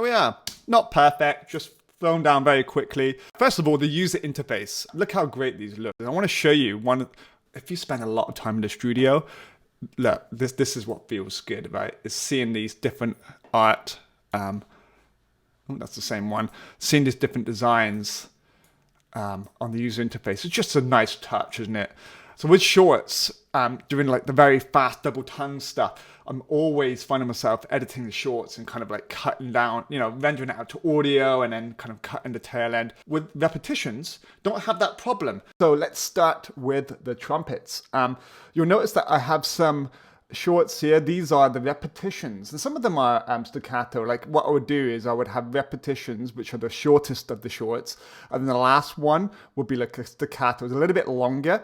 there we are. Not perfect, just thrown down very quickly. First of all, the user interface. Look how great these look. I want to show you one. If you spend a lot of time in the studio, look, this is what feels good, right? Is seeing these different art. Oh, that's the same one. Seeing these different designs on the user interface. It's just a nice touch, isn't it? So with shorts, doing like the very fast double tongue stuff, I'm always finding myself editing the shorts and kind of like cutting down, you know, rendering it out to audio and then kind of cutting the tail end. With repetitions, don't have that problem. So let's start with the trumpets. You'll notice that I have some shorts here. These are the repetitions, and some of them are staccato. Like what I would do is I would have repetitions, which are the shortest of the shorts, and then the last one would be like a staccato. It's a little bit longer.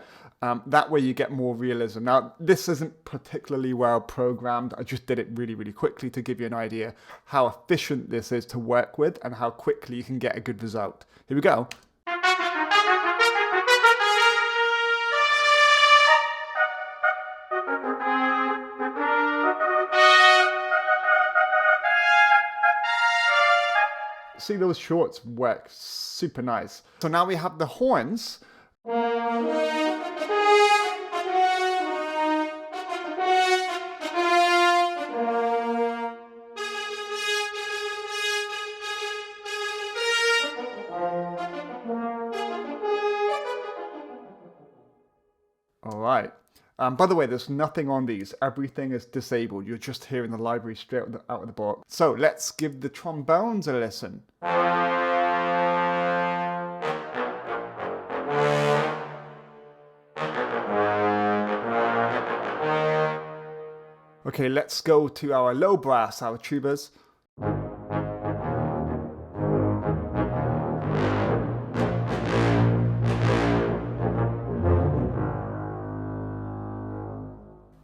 That way you get more realism. Now, this isn't particularly well programmed. I just did it really, really quickly to give you an idea how efficient this is to work with and how quickly you can get a good result. Here we go. See, those shorts work super nice. So now we have the horns. All right. By the way, there's nothing on these. Everything is disabled. You're just hearing the library straight out of the box. So let's give the trombones a listen. Okay, let's go to our low brass, our tubas.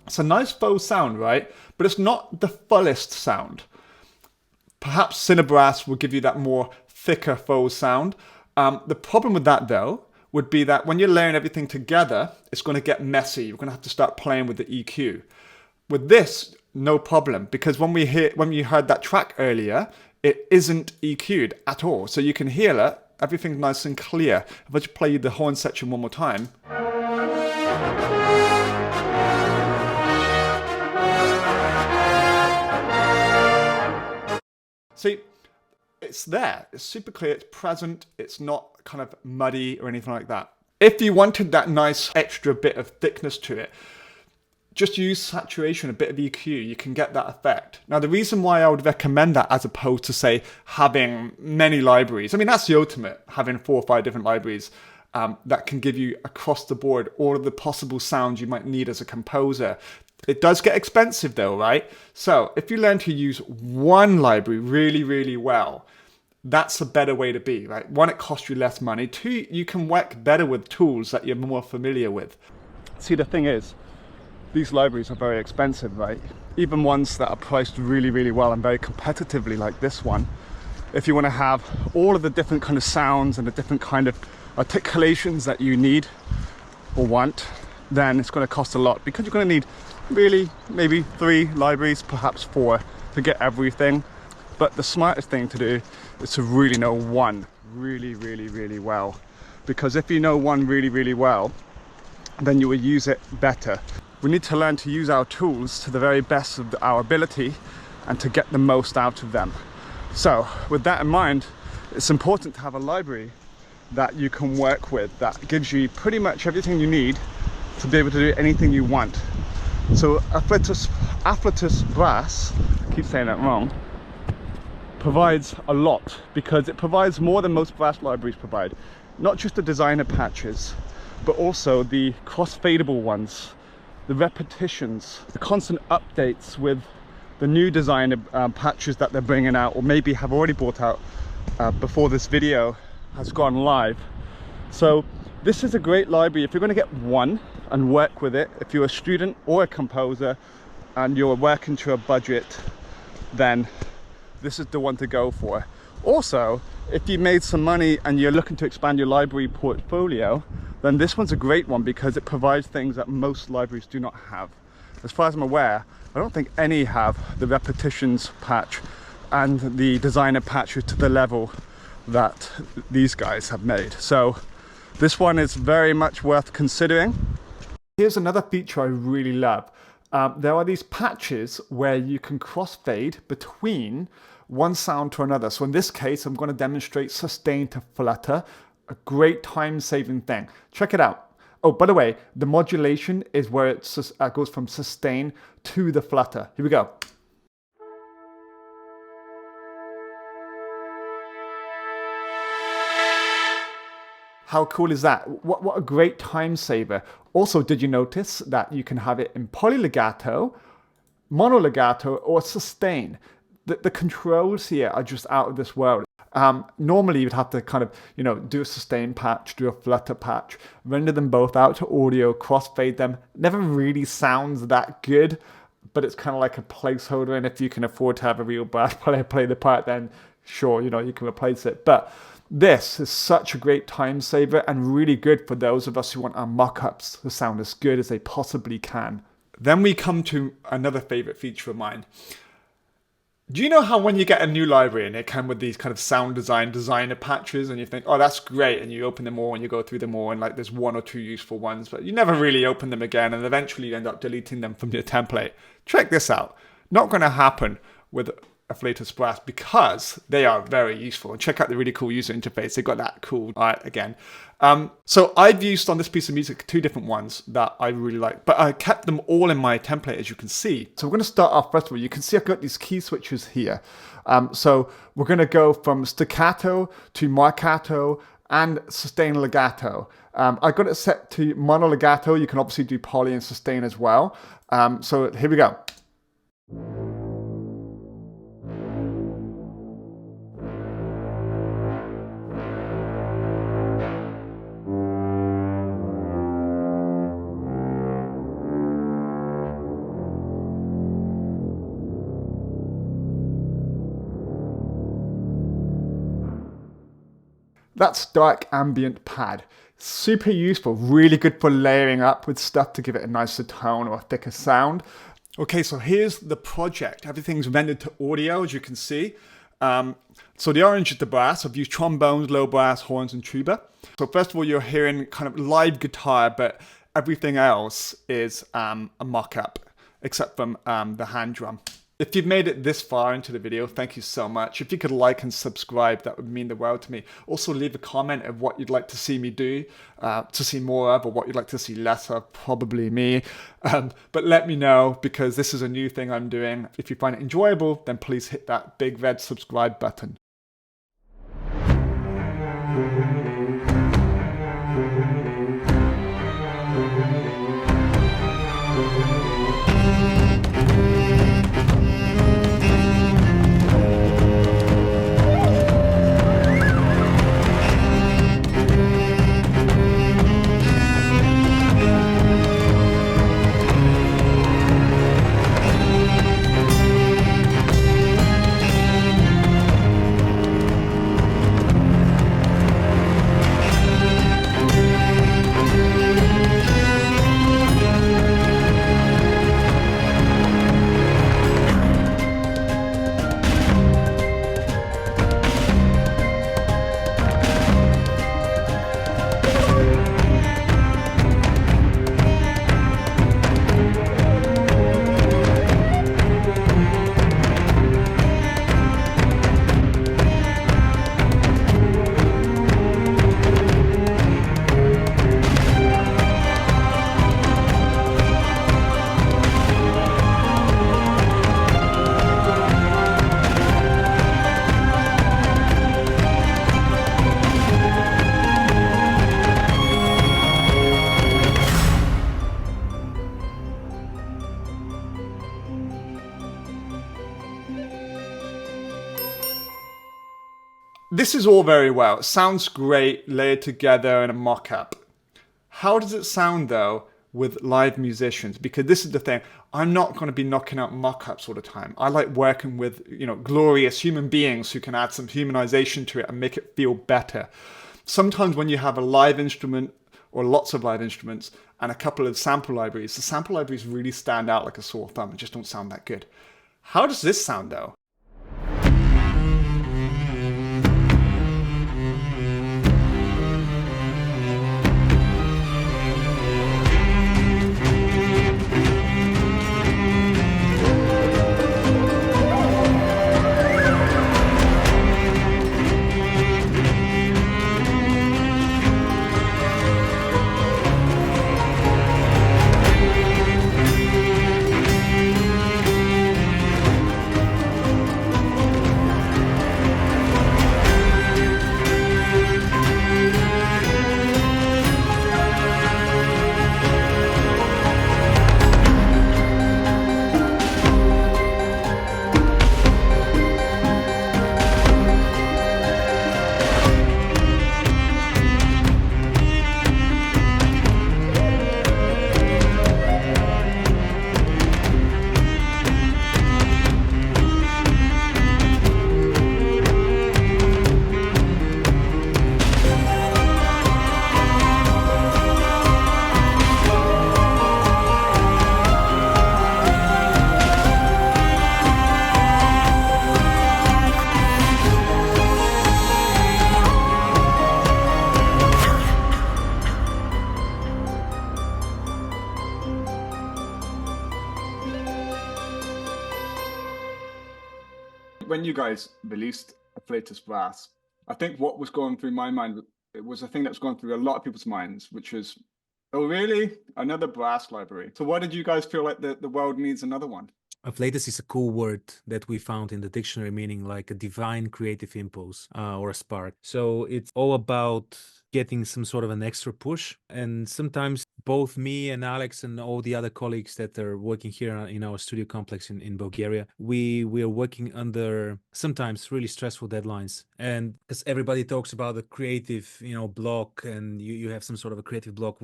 It's a nice faux sound, right? But it's not the fullest sound. Perhaps Cinebrass will give you that more thicker faux sound. The problem with that, though, would be that when you're layering everything together, it's going to get messy. You're going to have to start playing with the EQ. With this, no problem, because when you heard that track earlier, it isn't EQ'd at all. So you can hear it, everything's nice and clear. If I just play you the horn section one more time. See, it's there, it's super clear, it's present, it's not kind of muddy or anything like that. If you wanted that nice extra bit of thickness to it, just use saturation, a bit of EQ, you can get that effect. Now, the reason why I would recommend that as opposed to, say, having many libraries, I mean, that's the ultimate, having 4 or 5 different libraries that can give you across the board all of the possible sounds you might need as a composer. It does get expensive though, right? So if you learn to use one library really, really well, that's a better way to be, right? One, it costs you less money. 2, you can work better with tools that you're more familiar with. See, the thing is, these libraries are very expensive, right? Even ones that are priced really, really well and very competitively like this one. If you want to have all of the different kind of sounds and the different kind of articulations that you need or want, then it's going to cost a lot, because you're going to need really maybe 3 libraries, perhaps 4, to get everything. But the smartest thing to do is to really know one really, really, really well, because if you know one really, really well, then you will use it better. We need to learn to use our tools to the very best of our ability and to get the most out of them. So with that in mind, it's important to have a library that you can work with that gives you pretty much everything you need to be able to do anything you want. So Afflatus Brass, I keep saying that wrong, provides a lot, because it provides more than most brass libraries provide. Not just the designer patches, but also the cross-fadable ones, the repetitions, the constant updates with the new designer patches that they're bringing out, or maybe have already brought out before this video has gone live. So this is a great library if you're going to get one and work with it. If you're a student or a composer and you're working to a budget, then this is the one to go for. Also, if you made some money and you're looking to expand your library portfolio, then this one's a great one, because it provides things that most libraries do not have. As far as I'm aware, I don't think any have the repetitions patch and the designer patches to the level that these guys have made. So this one is very much worth considering. Here's another feature I really love. There are these patches where you can crossfade between one sound to another. So in this case, I'm going to demonstrate sustain to flutter, a great time-saving thing. Check it out. Oh, by the way, the modulation is where it goes from sustain to the flutter. Here we go. How cool is that? What a great time saver. Also, did you notice that you can have it in polylegato, monolegato, or sustain? The controls here are just out of this world. Normally you'd have to kind of, do a sustain patch, do a flutter patch, render them both out to audio, crossfade them. Never really sounds that good, but it's kind of like a placeholder. And if you can afford to have a real brass player play the part, then sure, you can replace it. But this is such a great time saver and really good for those of us who want our mock-ups to sound as good as they possibly can. Then we come to another favorite feature of mine. Do you know how when you get a new library and it comes with these kind of sound designer patches and you think, oh, that's great, and you open them all and you go through them all and like there's one or two useful ones, but you never really open them again and eventually you end up deleting them from your template. Check this out. Not going to happen with Afflatus Brass because they are very useful. And check out the really cool user interface. They've got that cool art again. So I've used on this piece of music 2 different ones that I really like, but I kept them all in my template, as you can see. So we're going to start off first of all. You can see I've got these key switches here. So we're going to go from staccato to marcato and sustain legato. I got it set to mono legato. You can obviously do poly and sustain as well. So here we go. That's dark ambient pad. Super useful, really good for layering up with stuff to give it a nicer tone or a thicker sound. Okay, so here's the project. Everything's rendered to audio, as you can see. So the orange is the brass. I've used trombones, low brass, horns, and tuba. So first of all, you're hearing kind of live guitar, but everything else is a mock-up, except from the hand drum. If you've made it this far into the video, thank you so much. If you could like and subscribe, that would mean the world to me. Also, leave a comment of what you'd like to see me do, to see more of, or what you'd like to see less of, probably me. But let me know, because this is a new thing I'm doing. If you find it enjoyable, then please hit that big red subscribe button. This is all very well. It sounds great layered together in a mock-up. How does it sound though with live musicians? Because this is the thing, I'm not going to be knocking out mock-ups all the time. I like working with, glorious human beings who can add some humanization to it and make it feel better. Sometimes when you have a live instrument or lots of live instruments and a couple of sample libraries, the sample libraries really stand out like a sore thumb and just don't sound that good. How does this sound though? when you guys released Afflatus Brass, I think what was going through my mind, it was a thing that was going through a lot of people's minds, which is, oh, really? Another brass library. So why did you guys feel like the world needs another one? Afflatus is a cool word that we found in the dictionary, meaning like a divine creative impulse or a spark. So it's all about getting some sort of an extra push. And sometimes both me and Alex and all the other colleagues that are working here in our studio complex in Bulgaria, we are working under sometimes really stressful deadlines. And because everybody talks about the creative, block, and you have some sort of a creative block,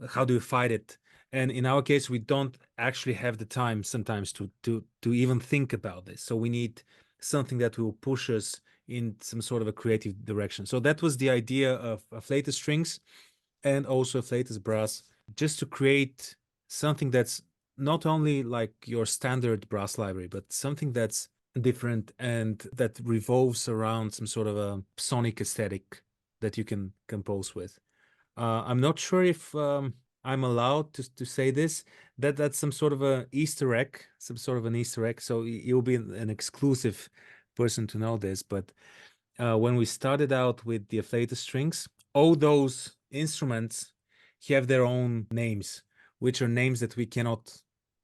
how do you fight it? And in our case, we don't actually have the time sometimes to even think about this. So we need something that will push us in some sort of a creative direction. So that was the idea of Afflatus strings and also Afflatus brass, just to create something that's not only like your standard brass library, but something that's different and that revolves around some sort of a sonic aesthetic that you can compose with. I'm not sure if I'm allowed to say this, that's some sort of an Easter egg, So you'll be an exclusive person to know this. But when we started out with the Afflatus strings, all those instruments have their own names, which are names that we cannot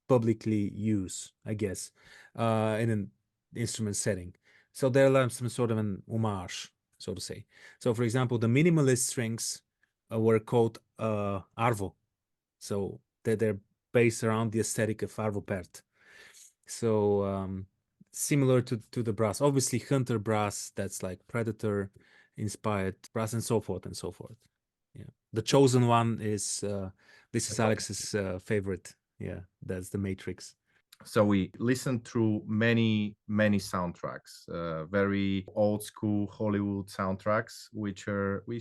publicly use, I guess, in an instrument setting. So they're like some sort of an homage, so to say. So, for example, the minimalist strings were called Arvo. So they're based around the aesthetic of Arvo Pärt. So similar to the brass. Obviously, Hunter brass, that's like Predator inspired brass, and so forth and so forth. Yeah. The chosen one is this is Alex's favorite. Yeah, that's the Matrix. So we listened through many soundtracks, very old school Hollywood soundtracks, which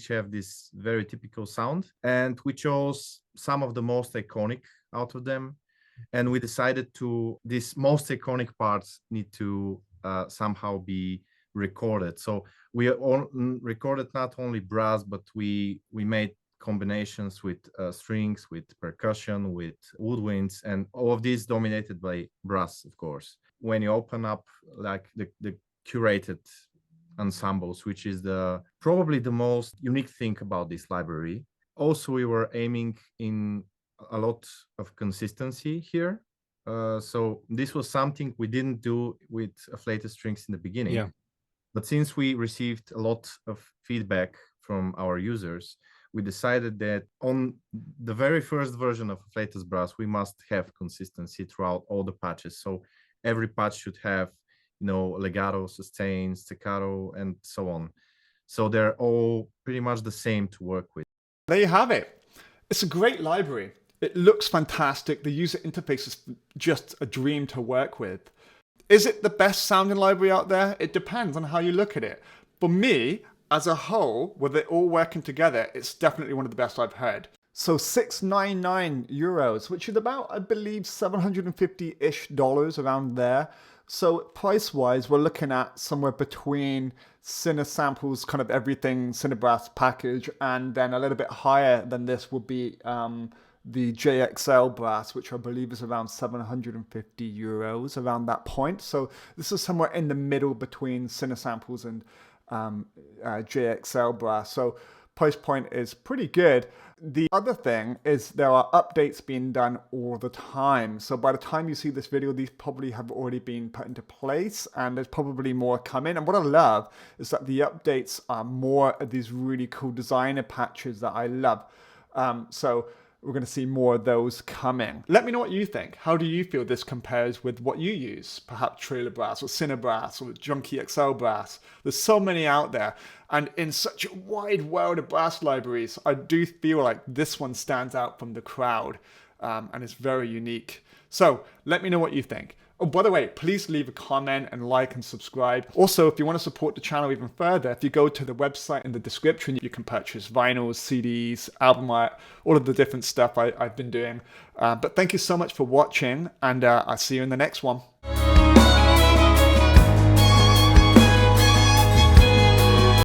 have this very typical sound, and we chose some of the most iconic out of them, and we decided these most iconic parts need to somehow be recorded. So we recorded not only brass, but we made combinations with strings, with percussion, with woodwinds, and all of these dominated by brass, of course. When you open up like the curated ensembles, which is probably the most unique thing about this library. Also, we were aiming in a lot of consistency here. So this was something we didn't do with Afflatus strings in the beginning. Yeah. But since we received a lot of feedback from our users, we decided that on the very first version of Afflatus Brass, we must have consistency throughout all the patches. So every patch should have, legato, sustain, staccato, and so on. So they're all pretty much the same to work with. There you have it. It's a great library. It looks fantastic. The user interface is just a dream to work with. Is it the best sounding library out there? It depends on how you look at it. For me, as a whole, with it all working together, it's definitely one of the best I've heard. So €699, which is about, I believe, $750-ish around there. So price-wise, we're looking at somewhere between Cinesample's kind of everything Cinebrass package, and then a little bit higher than this would be the JXL brass, which I believe is around €750, around that point. So this is somewhere in the middle between Cinesamples and JXL brass. So price point is pretty good. The other thing is there are updates being done all the time. So by the time you see this video, these probably have already been put into place, and there's probably more coming. And what I love is that the updates are more of these really cool designer patches that I love. So we're going to see more of those coming. Let me know what you think. How do you feel this compares with what you use? Perhaps Trailer Brass or Cinebrass or Junkie XL Brass. There's so many out there. And in such a wide world of brass libraries, I do feel like this one stands out from the crowd. And it's very unique. So let me know what you think. Oh, by the way, please leave a comment and like and subscribe. Also, if you want to support the channel even further, if you go to the website in the description, you can purchase vinyls, CDs, album art, all of the different stuff I've been doing. But thank you so much for watching, and I'll see you in the next one.